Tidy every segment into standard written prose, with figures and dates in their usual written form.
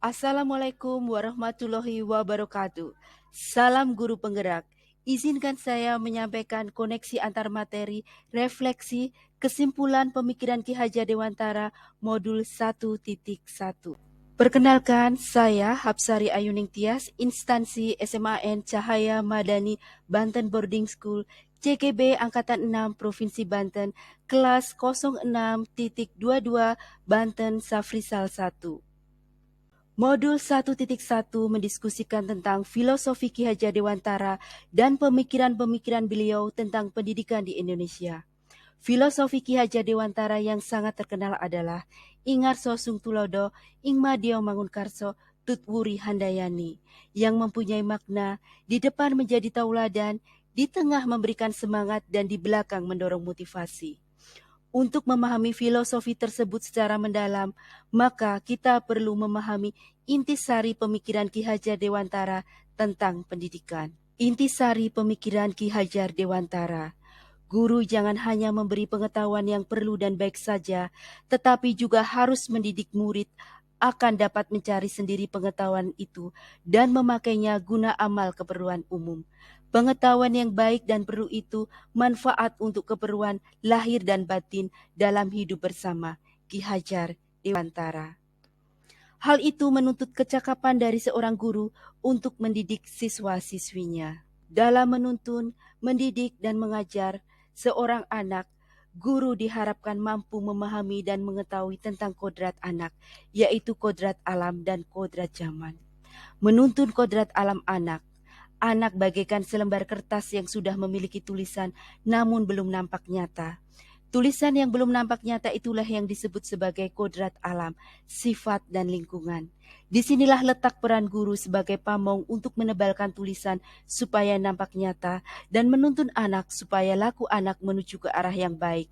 Assalamualaikum warahmatullahi wabarakatuh. Salam guru penggerak. Izinkan saya menyampaikan koneksi antar materi, refleksi, kesimpulan pemikiran Ki Hajar Dewantara modul 1.1. Perkenalkan, saya Hapsari Ayuning Tias, instansi SMAN Cahaya Madani Banten Boarding School, CGB Angkatan 6 Provinsi Banten, kelas 06.22 Banten Safrisal 1. Modul 1.1 mendiskusikan tentang filosofi Ki Hajar Dewantara dan pemikiran-pemikiran beliau tentang pendidikan di Indonesia. Filosofi Ki Hajar Dewantara yang sangat terkenal adalah Ingarso Sung Tulodo, Ingmadio Mangunkarso, Tutwuri Handayani, yang mempunyai makna di depan menjadi tauladan, di tengah memberikan semangat dan di belakang mendorong motivasi. Untuk memahami filosofi tersebut secara mendalam, maka kita perlu memahami intisari pemikiran Ki Hajar Dewantara tentang pendidikan. Intisari pemikiran Ki Hajar Dewantara. Guru jangan hanya memberi pengetahuan yang perlu dan baik saja, tetapi juga harus mendidik murid akan dapat mencari sendiri pengetahuan itu dan memakainya guna amal keperluan umum. Pengetahuan yang baik dan perlu itu manfaat untuk keperluan lahir dan batin dalam hidup bersama. Ki Hajar Dewantara. Hal itu menuntut kecakapan dari seorang guru untuk mendidik siswa-siswinya. Dalam menuntun, mendidik, dan mengajar seorang anak, guru diharapkan mampu memahami dan mengetahui tentang kodrat anak, yaitu kodrat alam dan kodrat zaman. Menuntun kodrat alam anak. Anak bagaikan selembar kertas yang sudah memiliki tulisan namun belum nampak nyata. Tulisan yang belum nampak nyata itulah yang disebut sebagai kodrat alam, sifat dan lingkungan. Disinilah letak peran guru sebagai pamong untuk menebalkan tulisan supaya nampak nyata dan menuntun anak supaya laku anak menuju ke arah yang baik.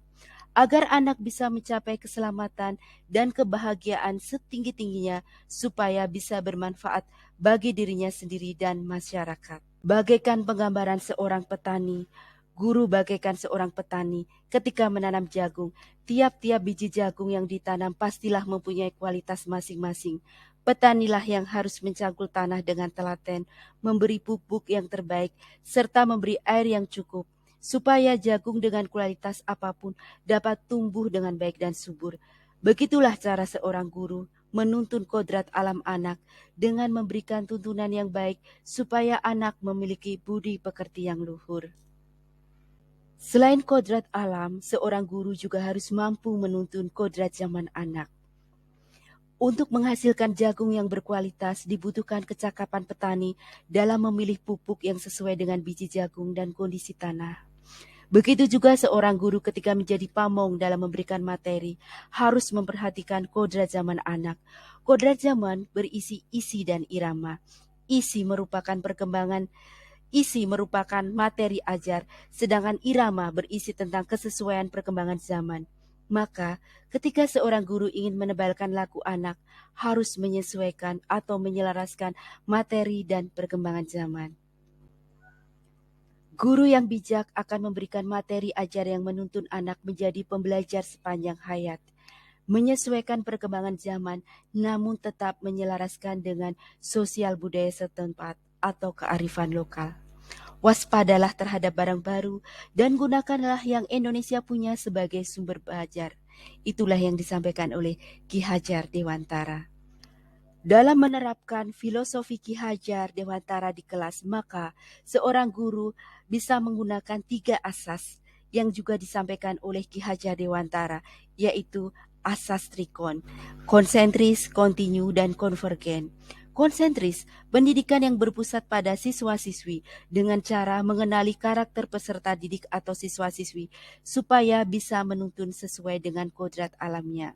Agar anak bisa mencapai keselamatan dan kebahagiaan setinggi-tingginya supaya bisa bermanfaat bagi dirinya sendiri dan masyarakat. Bagaikan penggambaran seorang petani, guru bagaikan seorang petani ketika menanam jagung. Tiap-tiap biji jagung yang ditanam pastilah mempunyai kualitas masing-masing. Petanilah yang harus mencangkul tanah dengan telaten, memberi pupuk yang terbaik, serta memberi air yang cukup, supaya jagung dengan kualitas apapun dapat tumbuh dengan baik dan subur. Begitulah cara seorang guru menuntun kodrat alam anak dengan memberikan tuntunan yang baik supaya anak memiliki budi pekerti yang luhur. Selain kodrat alam, seorang guru juga harus mampu menuntun kodrat zaman anak. Untuk menghasilkan jagung yang berkualitas dibutuhkan kecakapan petani dalam memilih pupuk yang sesuai dengan biji jagung dan kondisi tanah. Begitu juga seorang guru ketika menjadi pamong dalam memberikan materi harus memperhatikan kodrat zaman anak. Kodrat zaman berisi isi dan irama. Isi merupakan materi ajar, sedangkan irama berisi tentang kesesuaian perkembangan zaman. Maka, ketika seorang guru ingin menebalkan laku anak, harus menyesuaikan atau menyelaraskan materi dan perkembangan zaman. Guru yang bijak akan memberikan materi ajar yang menuntun anak menjadi pembelajar sepanjang hayat, menyesuaikan perkembangan zaman, namun tetap menyelaraskan dengan sosial budaya setempat atau kearifan lokal. Waspadalah terhadap barang baru dan gunakanlah yang Indonesia punya sebagai sumber belajar. Itulah yang disampaikan oleh Ki Hajar Dewantara. Dalam menerapkan filosofi Ki Hajar Dewantara di kelas, maka seorang guru bisa menggunakan 3 asas yang juga disampaikan oleh Ki Hajar Dewantara, yaitu asas trikon, konsentris, kontinu, dan konvergen. Konsentris, pendidikan yang berpusat pada siswa-siswi dengan cara mengenali karakter peserta didik atau siswa-siswi supaya bisa menuntun sesuai dengan kodrat alamnya.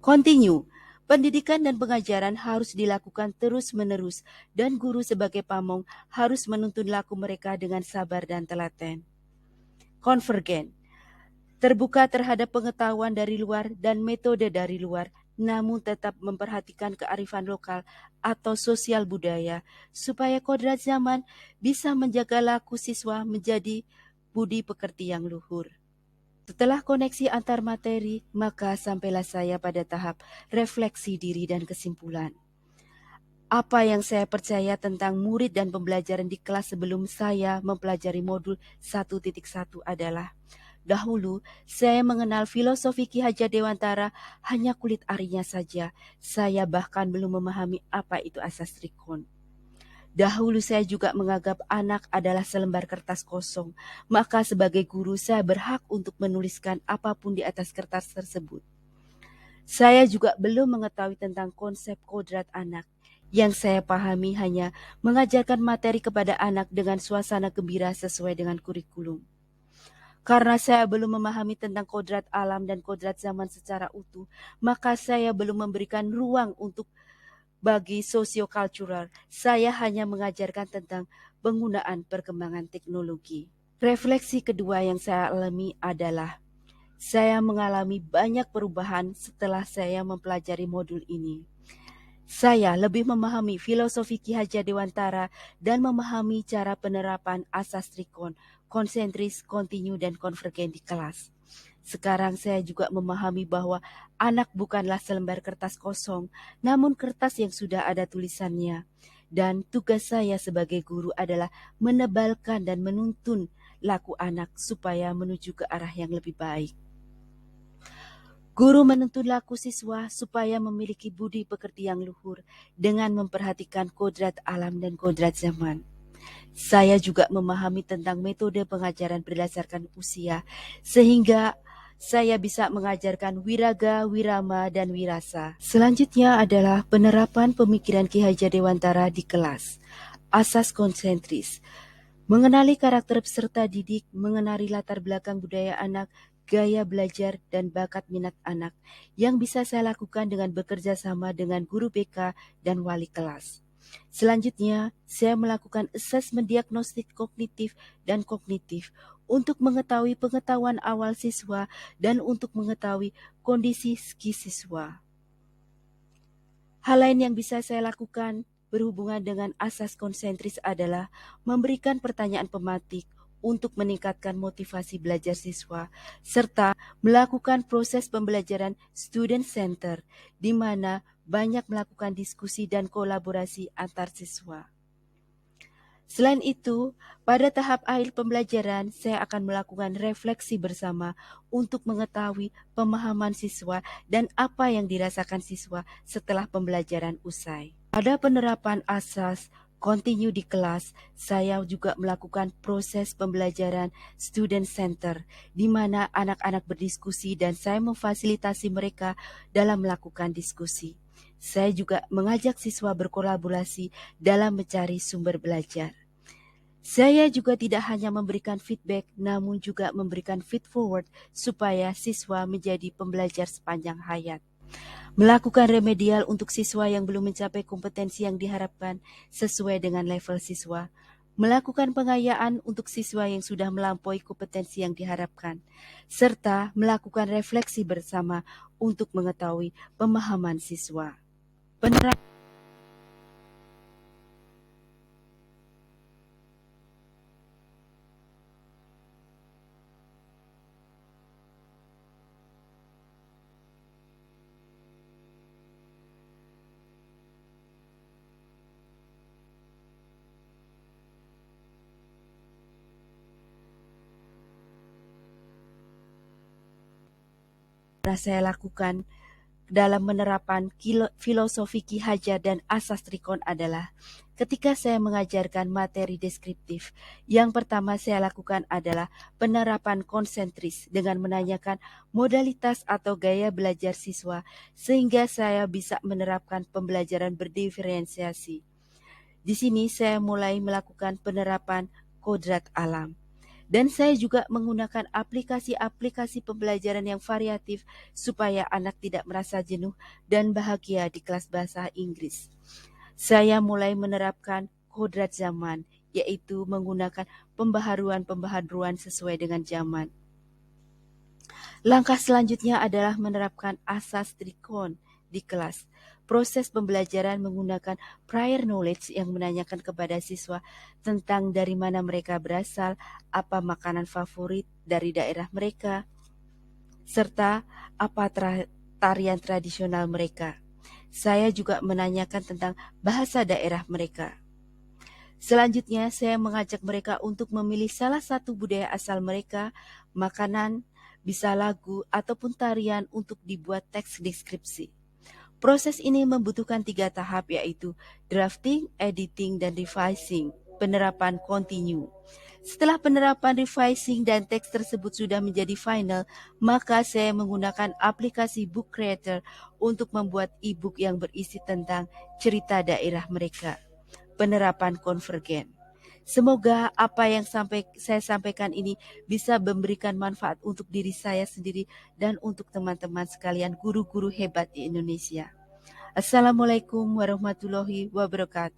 Kontinu, pendidikan dan pengajaran harus dilakukan terus-menerus dan guru sebagai pamong harus menuntun laku mereka dengan sabar dan telaten. Konvergen, terbuka terhadap pengetahuan dari luar dan metode dari luar, namun tetap memperhatikan kearifan lokal atau sosial budaya, supaya kodrat zaman bisa menjaga laku siswa menjadi budi pekerti yang luhur. Setelah koneksi antar materi, maka sampailah saya pada tahap refleksi diri dan kesimpulan. Apa yang saya percaya tentang murid dan pembelajaran di kelas sebelum saya mempelajari modul 1.1 adalah dahulu saya mengenal filosofi Ki Hajar Dewantara hanya kulit arinya saja. Saya bahkan belum memahami apa itu asas trikon. Dahulu saya juga menganggap anak adalah selembar kertas kosong, maka sebagai guru saya berhak untuk menuliskan apapun di atas kertas tersebut. Saya juga belum mengetahui tentang konsep kodrat anak. Yang saya pahami hanya mengajarkan materi kepada anak dengan suasana gembira sesuai dengan kurikulum. Karena saya belum memahami tentang kodrat alam dan kodrat zaman secara utuh, maka saya belum memberikan ruang untuk bagi sosiokultural. Saya hanya mengajarkan tentang penggunaan perkembangan teknologi. Refleksi kedua yang saya alami adalah saya mengalami banyak perubahan setelah saya mempelajari modul ini. Saya lebih memahami filosofi Ki Hajar Dewantara dan memahami cara penerapan asas trikon, konsentris, kontinu, dan konvergen di kelas. Sekarang saya juga memahami bahwa anak bukanlah selembar kertas kosong, namun kertas yang sudah ada tulisannya. Dan tugas saya sebagai guru adalah menebalkan dan menuntun laku anak supaya menuju ke arah yang lebih baik. Guru menuntun laku siswa supaya memiliki budi pekerti yang luhur dengan memperhatikan kodrat alam dan kodrat zaman. Saya juga memahami tentang metode pengajaran berdasarkan usia, sehingga saya bisa mengajarkan wiraga, wirama, dan wirasa. Selanjutnya adalah penerapan pemikiran Ki Hajar Dewantara di kelas. Asas konsentris. Mengenali karakter peserta didik, mengenali latar belakang budaya anak, gaya belajar, dan bakat minat anak yang bisa saya lakukan dengan bekerja sama dengan guru BK dan wali kelas. Selanjutnya, saya melakukan asesmen diagnostik kognitif dan kognitif untuk mengetahui pengetahuan awal siswa dan untuk mengetahui kondisi psikis siswa. Hal lain yang bisa saya lakukan berhubungan dengan asas konsentris adalah memberikan pertanyaan pematik untuk meningkatkan motivasi belajar siswa, serta melakukan proses pembelajaran student center, di mana banyak melakukan diskusi dan kolaborasi antar siswa. Selain itu, pada tahap akhir pembelajaran, saya akan melakukan refleksi bersama untuk mengetahui pemahaman siswa dan apa yang dirasakan siswa setelah pembelajaran usai. Pada penerapan asas kontinu di kelas, saya juga melakukan proses pembelajaran student center, di mana anak-anak berdiskusi dan saya memfasilitasi mereka dalam melakukan diskusi. Saya juga mengajak siswa berkolaborasi dalam mencari sumber belajar. Saya juga tidak hanya memberikan feedback, namun juga memberikan feed forward supaya siswa menjadi pembelajar sepanjang hayat. Melakukan remedial untuk siswa yang belum mencapai kompetensi yang diharapkan sesuai dengan level siswa. Melakukan pengayaan untuk siswa yang sudah melampaui kompetensi yang diharapkan. Serta melakukan refleksi bersama untuk mengetahui pemahaman siswa. Penerapan saya lakukan dalam penerapan filosofi Ki Hajar dan asas trikon adalah ketika saya mengajarkan materi deskriptif, yang pertama saya lakukan adalah penerapan konsentris dengan menanyakan modalitas atau gaya belajar siswa sehingga saya bisa menerapkan pembelajaran berdiferensiasi. Di sini saya mulai melakukan penerapan kodrat alam. Dan saya juga menggunakan aplikasi-aplikasi pembelajaran yang variatif supaya anak tidak merasa jenuh dan bahagia di kelas bahasa Inggris. Saya mulai menerapkan kodrat zaman, yaitu menggunakan pembaharuan-pembaharuan sesuai dengan zaman. Langkah selanjutnya adalah menerapkan asas trikon di kelas. Proses pembelajaran menggunakan prior knowledge yang menanyakan kepada siswa tentang dari mana mereka berasal, apa makanan favorit dari daerah mereka, serta apa tarian tradisional mereka. Saya juga menanyakan tentang bahasa daerah mereka. Selanjutnya, saya mengajak mereka untuk memilih salah satu budaya asal mereka, makanan, bisa lagu, ataupun tarian untuk dibuat teks deskripsi. Proses ini membutuhkan 3 tahap, yaitu drafting, editing, dan revising, penerapan kontinu. Setelah penerapan revising dan teks tersebut sudah menjadi final, maka saya menggunakan aplikasi Book Creator untuk membuat e-book yang berisi tentang cerita daerah mereka. Penerapan konvergen. Semoga apa yang saya sampaikan ini bisa memberikan manfaat untuk diri saya sendiri dan untuk teman-teman sekalian guru-guru hebat di Indonesia. Assalamualaikum warahmatullahi wabarakatuh.